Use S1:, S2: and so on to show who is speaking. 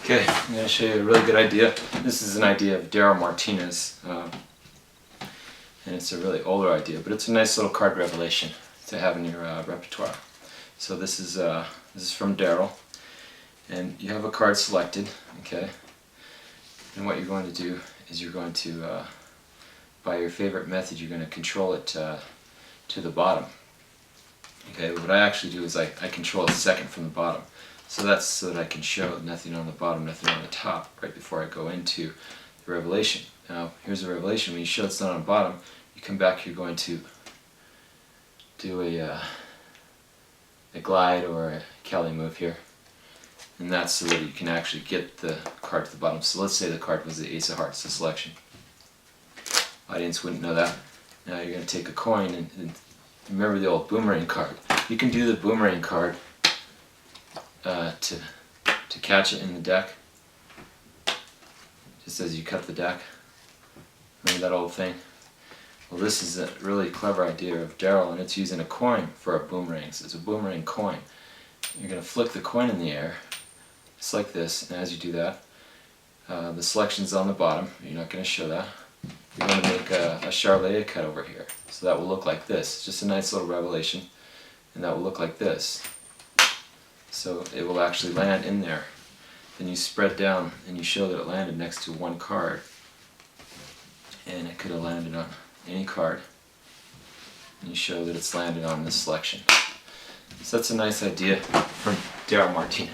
S1: Okay, I'm going to show you a really good idea. This is an idea of Darin Martineau's, and it's a really older idea, but it's a nice little card revelation to have in your repertoire. So this is from Daryl, and you have a card selected, okay? And what you're going to do is you're going to, by your favorite method, you're going to control it to the bottom. Okay, what I actually do is I control it second from the bottom. So that's so that I can show nothing on the bottom, nothing on the top, right before I go into the revelation. Now, here's the revelation. When you show it's not on the bottom, you come back, you're going to do a glide or a Kelly move here. And that's so that you can actually get the card to the bottom. So let's say the card was the Ace of Hearts, the selection. Audience wouldn't know that. Now you're going to take a coin and remember the old boomerang card. You can do the boomerang card to catch it in the deck, just as you cut the deck. Remember that old thing? Well, this is a really clever idea of Daryl, and it's using a coin for a boomerang. So it's a boomerang coin. You're going to flick the coin in the air, just like this, and as you do that, the selection's on the bottom. You're not going to show that. You're going to make a charlet cut over here. So that will look like this. It's just a nice little revelation, and that will look like this. So it will actually land in there. Then you spread down and you show that it landed next to one card. And it could have landed on any card. And you show that it's landed on this selection. So that's a nice idea from Darin Martineau.